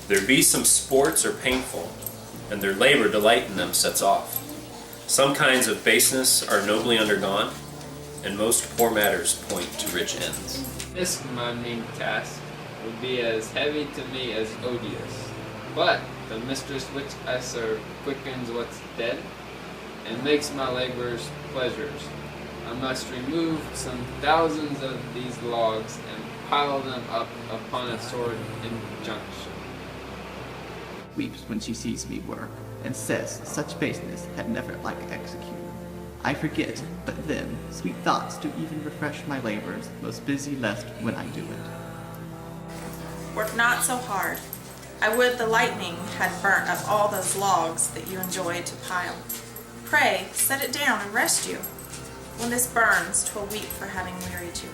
There be some sports are painful, and their labor delight in them sets off. Some kinds of baseness are nobly undergone, and most poor matters point to rich ends. This my mean task would be as heavy to me as odious, but the mistress which I serve quickens what's dead, and makes my labors pleasures. I must remove some thousands of these logs and pile them up upon a sword injunction. Weeps when she sees me work, and says such baseness had never like execute. I forget, but then sweet thoughts do even refresh my labors, most busy left when I do it. Work not so hard. I would the lightning had burnt up all those logs that you enjoy to pile. Pray, set it down and rest you. When this burns, 'twill weep for having wearied you.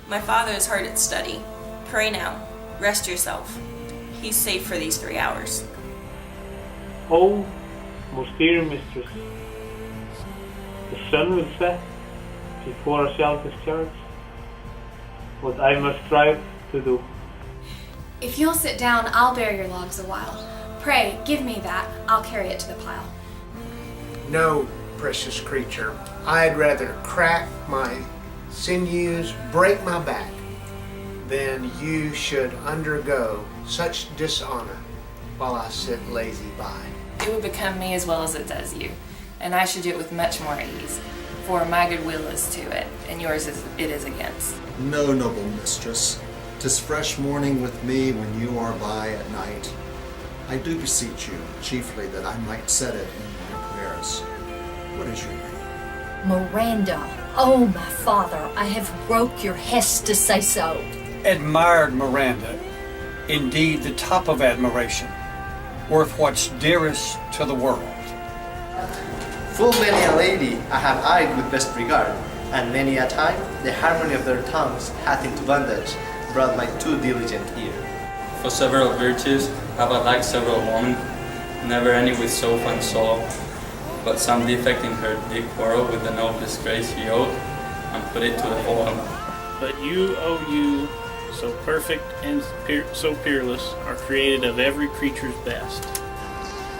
My father is hard at study. Pray now, rest yourself. He's safe for these 3 hours. Oh, most dear mistress, the sun will set before I shall discharge what I must strive to do. If you'll sit down, I'll bear your logs a while. Pray, give me that. I'll carry it to the pile. No, precious creature, I'd rather crack my sinews, break my back, than you should undergo such dishonor while I sit lazy by. It would become me as well as it does you, and I should do it with much more ease, for my good will is to it, and yours is it is against. No, noble mistress, 'tis fresh morning with me when you are by at night. I do beseech you, chiefly that I might set it in my prayers. What is your name? Miranda. Oh, my father, I have broke your hest to say so. Admired Miranda, indeed the top of admiration, worth what's dearest to the world. Full many a lady I have eyed with best regard, and many a time the harmony of their tongues hath into bondage brought my too diligent ear. For several virtues have I liked several women, never any with so fine soul, but some defect in her did quarrel with the noblest grace he owed, and put it to the fall. But you, O you, so perfect and so peerless, are created of every creature's best.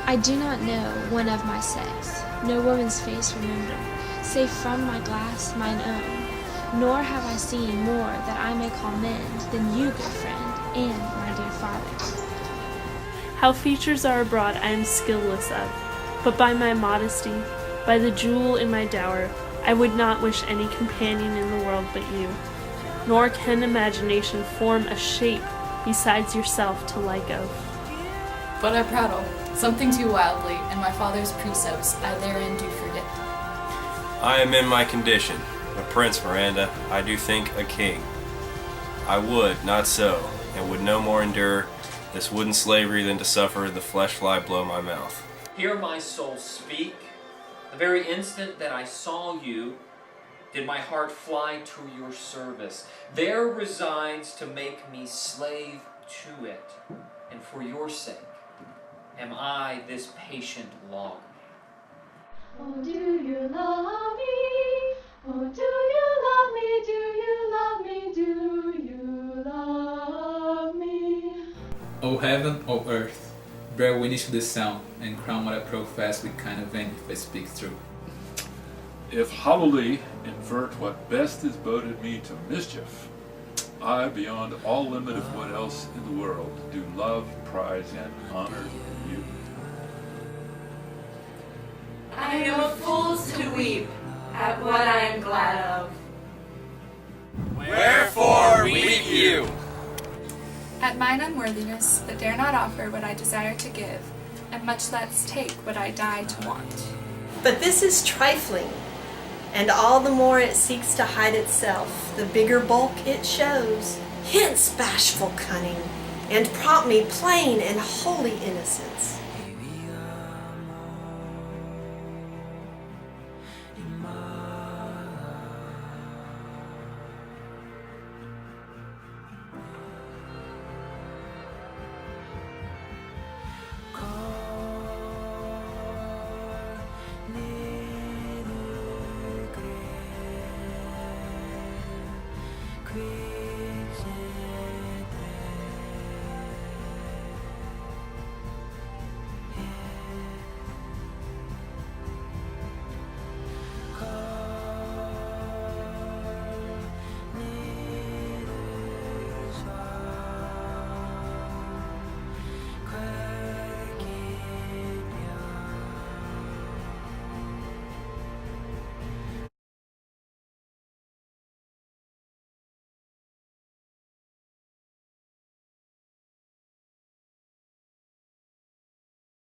I do not know one of my sex, no woman's face remember, save from my glass mine own. Nor have I seen more that I may call men than you, good friend, and my dear father. How features are abroad I am skillless of, but by my modesty, by the jewel in my dower, I would not wish any companion in the world but you. Nor can imagination form a shape besides yourself to like of. But I prattle, something too wildly, and my father's precepts I therein do forget. I am in my condition, a prince, Miranda, I do think a king. I would, not so, and would no more endure this wooden slavery than to suffer the flesh fly blow my mouth. Hear my soul speak. The very instant that I saw you, did my heart fly to your service. There resides to make me slave to it, and for your sake am I this patient log. Oh, do you love me? Oh, do you love me? Do you love me? Do you love me? O heaven, O earth, bear witness to this sound, and crown what I profess with kind of vein if I speak true. If hollowly invert what best is boded me to mischief, I, beyond all limit of what else in the world, do love, prize, and honor you. I know fools to weep at what I am glad of. Wherefore weep you? At mine unworthiness, that dare not offer what I desire to give, and much less take what I die to want. But this is trifling, and all the more it seeks to hide itself, the bigger bulk it shows. Hence bashful cunning, and prompt me plain and holy innocence.